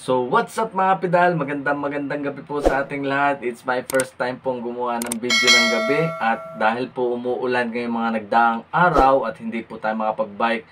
So what's up mga pedal? Magandang gabi po sa ating lahat. It's my first time pong gumawa ng video ng gabi. At dahil po umuulan ngayong mga nagdaang araw at hindi po tayo makapag-bike,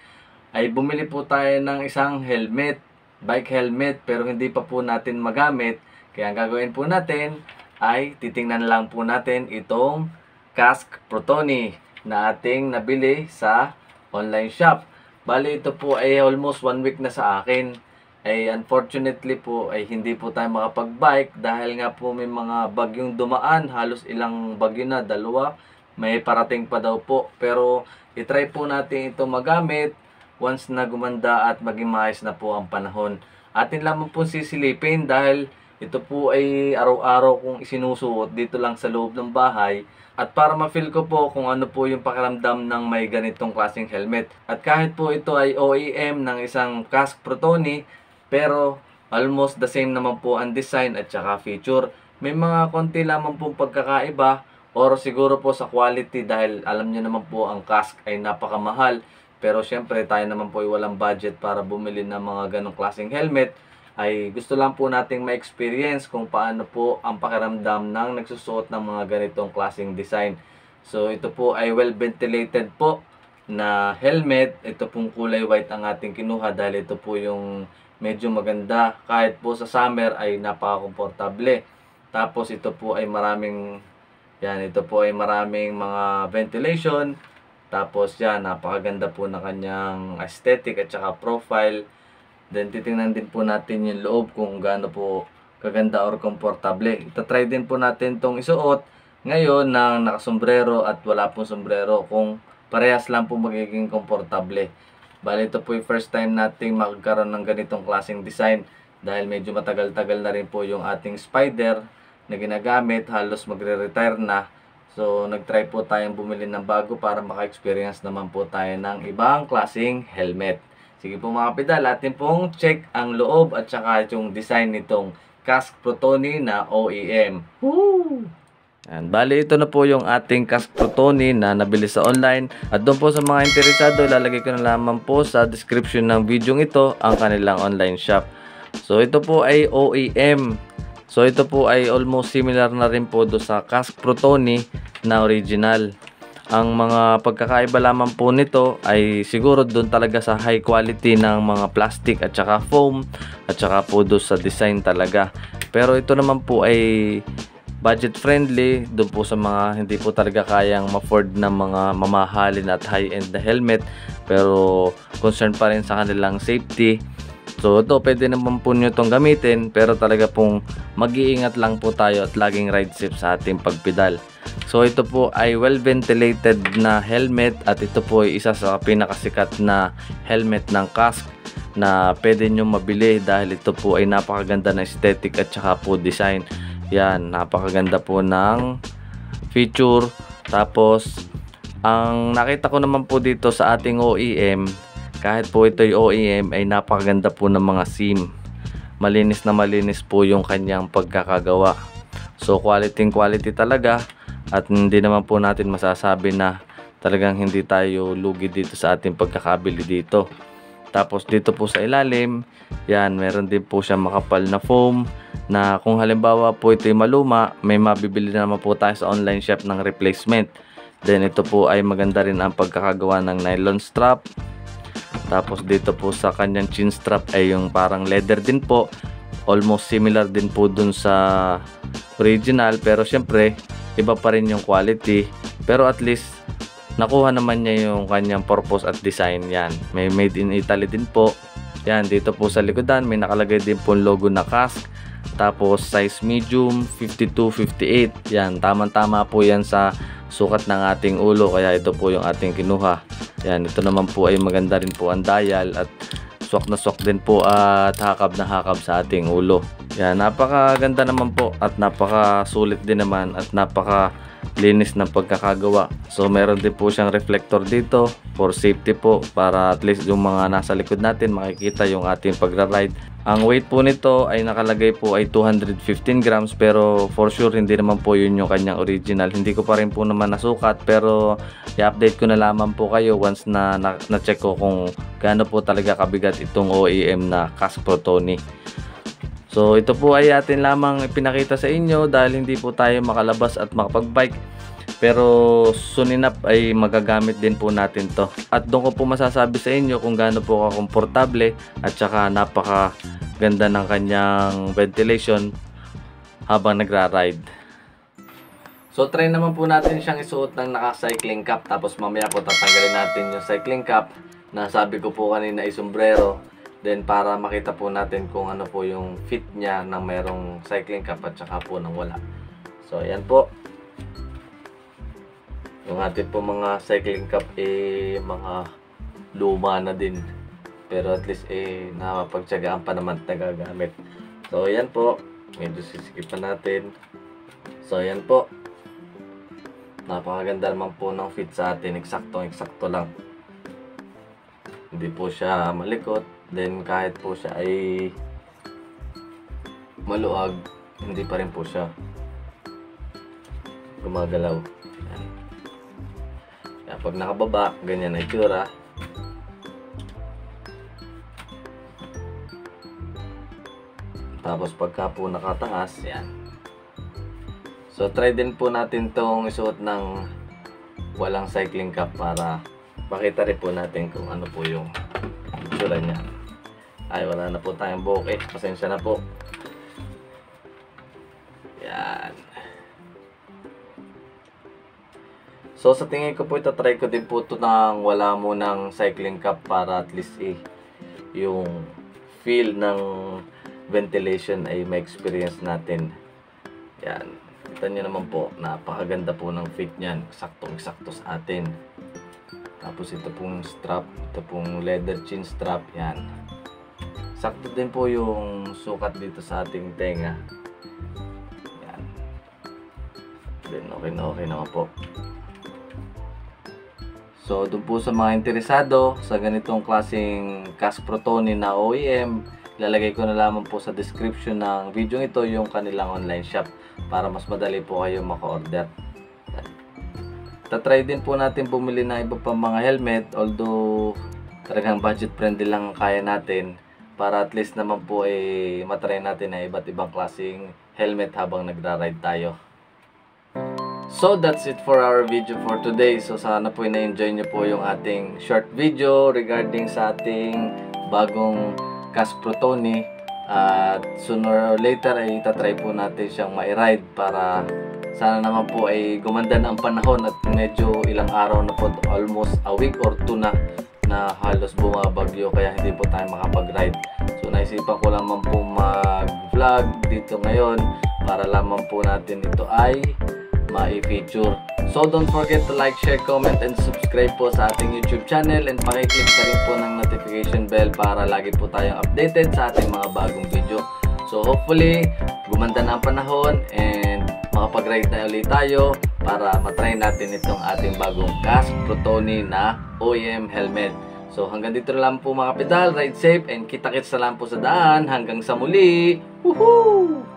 ay bumili po tayo ng isang helmet, bike helmet, pero hindi pa po natin magamit. Kaya ang gagawin po natin ay titingnan lang po natin itong Kask Protoni na ating nabili sa online shop. Bali ito po ay almost 1 week na sa akin. Ay unfortunately po ay hindi po tayo makapag-bike dahil nga po may mga bagyong dumaan, halos ilang bagyo na, dalawa, may parating pa daw po. Pero itry po natin ito magamit once na gumanda at maging maayos na po ang panahon. Atin lamang po sisilipin dahil ito po ay araw-araw kong isinusuot dito lang sa loob ng bahay. At para ma-feel ko po kung ano po yung pakiramdam ng may ganitong klaseng helmet. At kahit po ito ay OEM ng isang Kask Protoni, pero almost the same naman po ang design at saka feature. May mga konti lamang pong pagkakaiba or siguro po sa quality dahil alam nyo naman po ang Kask ay napakamahal. Pero syempre tayo naman po ay walang budget para bumili ng mga ganong klaseng helmet. Ay gusto lang po nating ma-experience kung paano po ang pakiramdam ng nagsusuot ng mga ganitong klaseng design. So ito po ay well ventilated po na helmet. Ito pong kulay white ang ating kinuha dahil ito po yung medyo maganda. Kahit po sa summer ay napaka-komportable. Tapos ito po ay maraming mga ventilation. Tapos yan, napakaganda po ng kanyang aesthetic at saka profile. Then titingnan din po natin yung loob kung gaano po kaganda or komportable. Itatry din po natin tong isuot ngayon ng nakasombrero at wala pong sombrero, kung parehas lang po magiging komportable. Bali ito po yung first time nating magkaroon ng ganitong klaseng design dahil medyo matagal-tagal na rin po yung ating Spider na ginagamit, halos magre-retire na. So nagtry po tayong bumili ng bago para maka-experience naman po tayo ng ibang klaseng helmet. Sige po mga pedal, atin pong check ang loob at saka yung design nitong Kask Protoni na OEM. Woo! And bali ito na po yung ating Kask Protoni na nabili sa online. At doon po sa mga interesado, ilalagay ko na lamang po sa description ng video ito ang kanilang online shop. So ito po ay OEM. So ito po ay almost similar na rin po do sa Kask Protoni na original. Ang mga pagkakaiba lamang po nito ay siguro doon talaga sa high quality ng mga plastic at saka foam at saka po do sa design talaga. Pero ito naman po ay budget friendly doon po sa mga hindi po talaga kayang ma-afford ng mga mamahalin at high-end na helmet, pero concern pa rin sa kanilang safety. So ito pwede naman po nyo itong gamitin, pero talaga pong mag-iingat lang po tayo at laging ride safe sa ating pagpedal. So ito po ay well ventilated na helmet at ito po ay isa sa pinakasikat na helmet ng Kask na pwede nyo mabili dahil ito po ay napakaganda na aesthetic at saka po design. Yan, napakaganda po ng feature. Tapos ang nakita ko naman po dito sa ating OEM, kahit po ito ay OEM, ay napakaganda po ng mga seam. Malinis na malinis po yung kanyang pagkakagawa. So quality talaga. At hindi naman po natin masasabi na talagang hindi tayo lugi dito sa ating pagkakabili dito. Tapos dito po sa ilalim, yan, meron din po siya makapal na foam na kung halimbawa po ito ay maluma, may mabibili naman po tayo sa online shop ng replacement. Then ito po ay maganda rin ang pagkakagawa ng nylon strap. Tapos dito po sa kanyang chin strap ay yung parang leather din po. Almost similar din po dun sa original, pero syempre iba pa rin yung quality. Pero at least nakuha naman niya yung kanyang purpose at design. Yan, may made in Italy din po. Yan, dito po sa likodan may nakalagay din po logo na Kask. Tapos size medium 52-58. Yan, tamang-tama po yan sa sukat ng ating ulo, kaya ito po yung ating kinuha. Yan, ito naman po ay maganda rin po ang dial at swak na swak din po at hakab na hakab sa ating ulo. Yan, napakaganda naman po at napakasulit din naman at napakalinis ng pagkakagawa. So meron din po siyang reflector dito for safety po, para at least yung mga nasa likod natin makikita yung ating pagra-ride. Ang weight po nito ay nakalagay po ay 215 grams, pero for sure hindi naman po yun yung kanyang original. Hindi ko pa rin po naman nasukat, pero i-update ko na lamang po kayo once na check ko kung gaano po talaga kabigat itong OEM na Kask Protoni. So ito po ay atin lamang ipinakita sa inyo dahil hindi po tayo makalabas at makapag-bike. Pero soon enough ay magagamit din po natin to. At doon ko po masasabi sa inyo kung gaano po kakomportable at saka napaka ganda ng kanyang ventilation habang nagra-ride. So try naman po natin siyang isuot ng naka-cycling cap, tapos mamaya po tatanggalin natin yung cycling cap na sabi ko po kanina ay sombrero. Then para makita po natin kung ano po yung fit niya ng merong cycling cap at saka po ng wala. So ayan po. Yung atin po mga cycling cap mga luma na din. Pero at least napapagtsagaan pa naman nagagamit. So ayan po. Medyo sisikipan natin. So ayan po. Napakaganda naman po ng fit sa atin. Eksakto lang. Hindi po siya malikot. Then kahit po siya ay maluag, hindi pa rin po siya gumagalaw. Ayan. Kaya pag nakababa, ganyan ay itsura. Tapos pagka po nakataas, yan. So try din po natin tong isuot ng walang cycling cap para makita rin po natin kung ano po yung itsura niya. Ay, wala na po tayong buhok eh. Pasensya na po. Yan. So sa tingin ko po itatry ko din po ito ng wala munang cycling cap para at least yung feel ng ventilation ay may experience natin. Yan. Kita nyo naman po, napakaganda po ng fit niyan. Saktong-sakto sa atin. Tapos ito pong strap, ito pong leather chin strap, yan. Sakto din po yung sukat dito sa ating tenga. Yan. Then okay naman po. So doon po sa mga interesado sa ganitong klaseng Casc Protoni na OEM, ilalagay ko na lamang po sa description ng video ito yung kanilang online shop para mas madali po kayo maka-order. Tatry din po natin bumili ng iba pang mga helmet, although talagang budget friendly lang kaya natin para at least naman po matry natin na iba't ibang klaseng helmet habang nagra-ride tayo. So that's it for our video for today. So sana po na-enjoy nyo po yung ating short video regarding sa ating bagong Casc Protoni. At sooner or later ay itatry po natin siyang ma-ride para sana naman po ay gumanda na ang panahon at medyo ilang araw na po, almost a week or two na halos bumabagyo kaya hindi po tayo makapag-ride. So naisipan ko lamang po mag-vlog dito ngayon para lamang po natin ito ay ma-feature. So don't forget to like, share, comment, and subscribe po sa ating YouTube channel and pakiclick na rin po ng notification bell para lagi po tayong updated sa ating mga bagong video. So hopefully gumanda na ang panahon and makapag-ride na ulit tayo para matry natin itong ating bagong Casc Protoni na OEM helmet. So hanggang dito lang po mga pedal, ride safe and kita-kits na lang po sa daan. Hanggang sa muli! Woohoo!